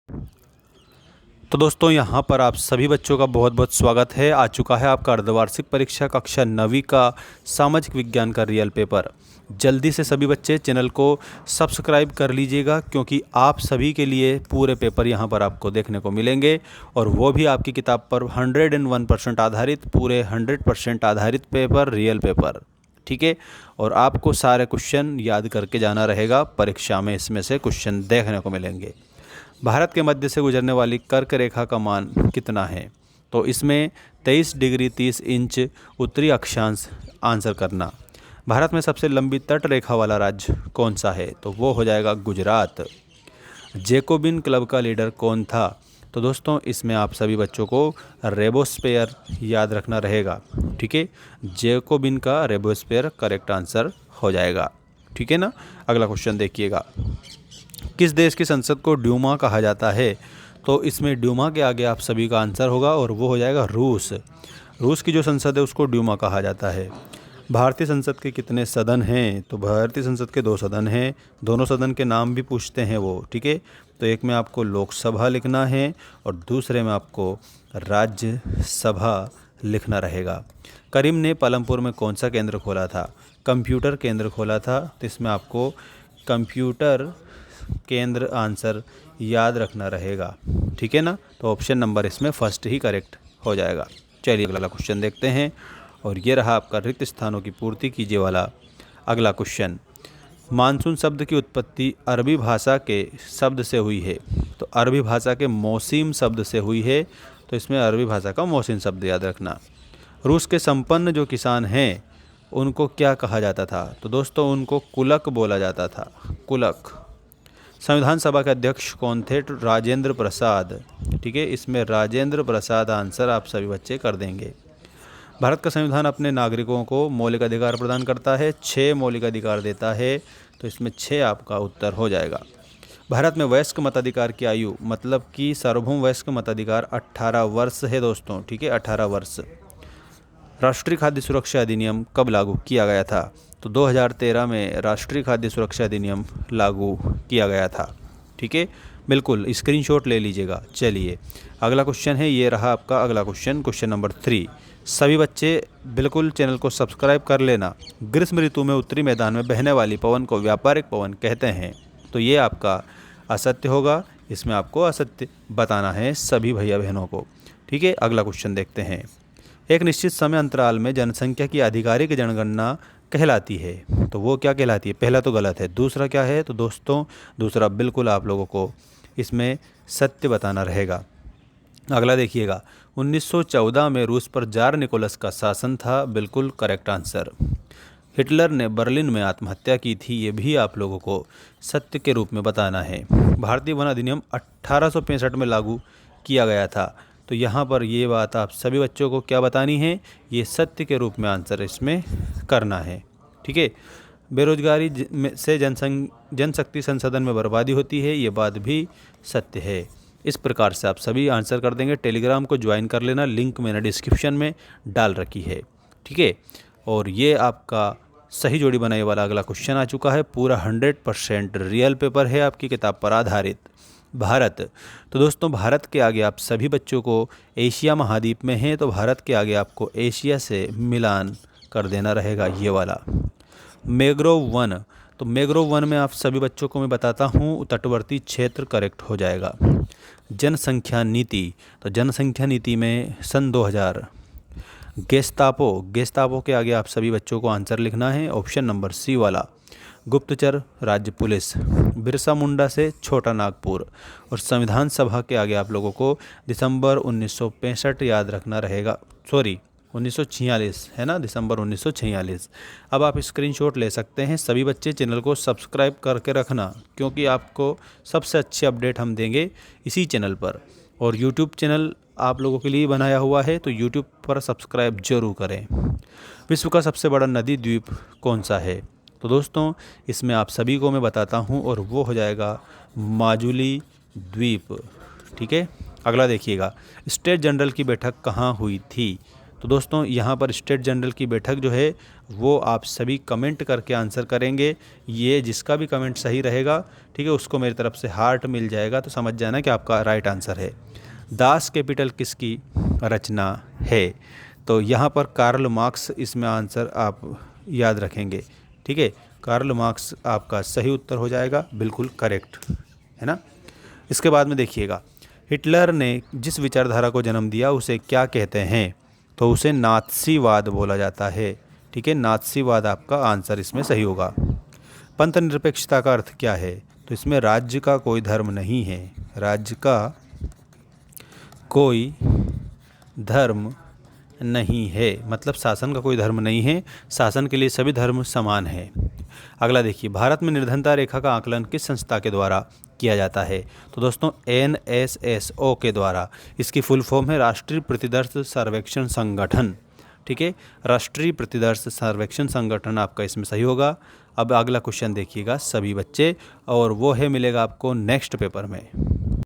तो दोस्तों यहाँ पर आप सभी बच्चों का बहुत बहुत स्वागत है। आ चुका है आपका अर्धवार्षिक परीक्षा कक्षा 9वीं का सामाजिक विज्ञान का रियल पेपर। जल्दी से सभी बच्चे चैनल को सब्सक्राइब कर लीजिएगा, क्योंकि आप सभी के लिए पूरे पेपर यहाँ पर आपको देखने को मिलेंगे, और वो भी आपकी किताब पर 101% आधारित, पूरे 100% आधारित पेपर, रियल पेपर। ठीक है, और आपको सारे क्वेश्चन याद करके जाना रहेगा परीक्षा में, इसमें से क्वेश्चन देखने को मिलेंगे। भारत के मध्य से गुजरने वाली कर्क रेखा का मान कितना है? तो इसमें 23 डिग्री 30 इंच उत्तरी अक्षांश आंसर करना। भारत में सबसे लंबी तट रेखा वाला राज्य कौन सा है? तो वो हो जाएगा गुजरात। जैकोबिन क्लब का लीडर कौन था? तो दोस्तों इसमें आप सभी बच्चों को रोबेस्पियर याद रखना रहेगा। ठीक है, जैकोबिन का रोबेस्पियर करेक्ट आंसर हो जाएगा। ठीक है ना। अगला क्वेश्चन देखिएगा, किस देश की संसद को ड्यूमा कहा जाता है? तो इसमें ड्यूमा के आगे आप सभी का आंसर होगा, और वो हो जाएगा रूस। रूस की जो संसद है उसको ड्यूमा कहा जाता है। भारतीय संसद के कितने सदन हैं? तो भारतीय संसद के 2 सदन हैं। दोनों सदन के नाम भी पूछते हैं वो। ठीक है, तो एक में आपको लोकसभा लिखना है और दूसरे में आपको राज्यसभा लिखना रहेगा। करीम ने पालमपुर में कौन सा केंद्र खोला था? कंप्यूटर केंद्र खोला था। तो इसमें आपको कंप्यूटर केंद्र आंसर याद रखना रहेगा। ठीक है ना। तो ऑप्शन नंबर इसमें फर्स्ट ही करेक्ट हो जाएगा। चलिए अगला क्वेश्चन देखते हैं, और ये रहा आपका रिक्त स्थानों की पूर्ति कीजिए वाला अगला क्वेश्चन। मानसून शब्द की उत्पत्ति अरबी भाषा के शब्द से हुई है। तो अरबी भाषा के मौसिम शब्द से हुई है। तो इसमें अरबी भाषा का मौसिम शब्द याद रखना। रूस के संपन्न जो किसान हैं उनको क्या कहा जाता था? तो दोस्तों उनको कुलक बोला जाता था, कुलक। संविधान सभा के अध्यक्ष कौन थे? तो राजेंद्र प्रसाद। ठीक है, इसमें राजेंद्र प्रसाद आंसर आप सभी बच्चे कर देंगे। भारत का संविधान अपने नागरिकों को मौलिक अधिकार प्रदान करता है, 6 मौलिक अधिकार देता है। तो इसमें 6 आपका उत्तर हो जाएगा। भारत में वयस्क मताधिकार की आयु, मतलब कि सार्वभौम वयस्क मताधिकार 18 वर्ष है दोस्तों। ठीक है, 18 वर्ष। राष्ट्रीय खाद्य सुरक्षा अधिनियम कब लागू किया गया था? तो 2013 में राष्ट्रीय खाद्य सुरक्षा अधिनियम लागू किया गया था। ठीक है, बिल्कुल स्क्रीनशॉट ले लीजिएगा। चलिए अगला क्वेश्चन है, ये रहा आपका अगला क्वेश्चन, क्वेश्चन नंबर 3। सभी बच्चे बिल्कुल चैनल को सब्सक्राइब कर लेना। ग्रीष्म ऋतु में उत्तरी मैदान में बहने वाली पवन को व्यापारिक पवन कहते हैं। तो ये आपका असत्य होगा, इसमें आपको असत्य बताना है सभी भैया बहनों को। ठीक है, अगला क्वेश्चन देखते हैं। एक निश्चित समय अंतराल में जनसंख्या की आधिकारिक जनगणना कहलाती है। तो वो क्या कहलाती है? पहला तो गलत है, दूसरा क्या है? तो दोस्तों दूसरा बिल्कुल आप लोगों को इसमें सत्य बताना रहेगा। अगला देखिएगा, 1914 में रूस पर जार निकोलस का शासन था, बिल्कुल करेक्ट आंसर। हिटलर ने बर्लिन में आत्महत्या की थी, ये भी आप लोगों को सत्य के रूप में बताना है। भारतीय वन अधिनियम 1865 में लागू किया गया था। तो यहाँ पर ये बात आप सभी बच्चों को क्या बतानी है? ये सत्य के रूप में आंसर इसमें करना है। ठीक है, बेरोजगारी से जनशक्ति संसाधन में बर्बादी होती है, ये बात भी सत्य है। इस प्रकार से आप सभी आंसर कर देंगे। टेलीग्राम को ज्वाइन कर लेना, लिंक मैंने डिस्क्रिप्शन में डाल रखी है। ठीक है, और ये आपका सही जोड़ी बनाने वाला अगला क्वेश्चन आ चुका है। पूरा 100% रियल पेपर है, आपकी किताब पर आधारित। भारत, तो दोस्तों भारत के आगे आप सभी बच्चों को एशिया महाद्वीप में हैं, तो भारत के आगे आपको एशिया से मिलान कर देना रहेगा, ये वाला। मैंग्रोव वन, तो मैंग्रोव वन में आप सभी बच्चों को मैं बताता हूँ तटवर्ती क्षेत्र करेक्ट हो जाएगा। जनसंख्या नीति, तो जनसंख्या नीति में सन 2000। गेस्तापो के आगे आप सभी बच्चों को आंसर लिखना है, ऑप्शन नंबर सी वाला। गुप्तचर राज्य पुलिस, बिरसा मुंडा से छोटा नागपुर। और संविधान सभा के आगे आप लोगों को दिसंबर 1965 याद रखना रहेगा, सॉरी 1946 है ना, दिसंबर 1946। अब आप स्क्रीनशॉट ले सकते हैं। सभी बच्चे चैनल को सब्सक्राइब करके रखना, क्योंकि आपको सबसे अच्छी अपडेट हम देंगे इसी चैनल पर। और यूट्यूब चैनल आप लोगों के लिए बनाया हुआ है, तो यूट्यूब पर सब्सक्राइब जरूर करें। विश्व का सबसे बड़ा नदी द्वीप कौन सा है? तो दोस्तों इसमें आप सभी को मैं बताता हूं, और वो हो जाएगा माजुली द्वीप। ठीक है, अगला देखिएगा, स्टेट जनरल की बैठक कहाँ हुई थी? तो दोस्तों यहाँ पर स्टेट जनरल की बैठक जो है वो आप सभी कमेंट करके आंसर करेंगे। ये जिसका भी कमेंट सही रहेगा, ठीक है, उसको मेरी तरफ से हार्ट मिल जाएगा, तो समझ जाना कि आपका राइट आंसर है। दास कैपिटल किसकी रचना है? तो यहाँ पर कार्ल मार्क्स इसमें आंसर आप याद रखेंगे, ठीक है। कार्ल मार्क्स आपका सही उत्तर हो जाएगा, बिल्कुल करेक्ट है ना। इसके बाद में देखिएगा, हिटलर ने जिस विचारधारा को जन्म दिया उसे क्या कहते हैं? तो उसे नात्सीवाद बोला जाता है, ठीक है। नात्सीवाद आपका आंसर इसमें सही होगा। पंथ निरपेक्षता का अर्थ क्या है? तो इसमें राज्य का कोई धर्म नहीं है, राज्य का कोई धर्म नहीं है, मतलब शासन का कोई धर्म नहीं है, शासन के लिए सभी धर्म समान है। अगला देखिए, भारत में निर्धनता रेखा का आकलन किस संस्था के द्वारा किया जाता है? तो दोस्तों NSSO के द्वारा। इसकी फुल फॉर्म है राष्ट्रीय प्रतिदर्श सर्वेक्षण संगठन, ठीक है। राष्ट्रीय प्रतिदर्श सर्वेक्षण संगठन आपका इसमें सही होगा। अब अगला क्वेश्चन देखिएगा सभी बच्चे, और वो है मिलेगा आपको नेक्स्ट पेपर में।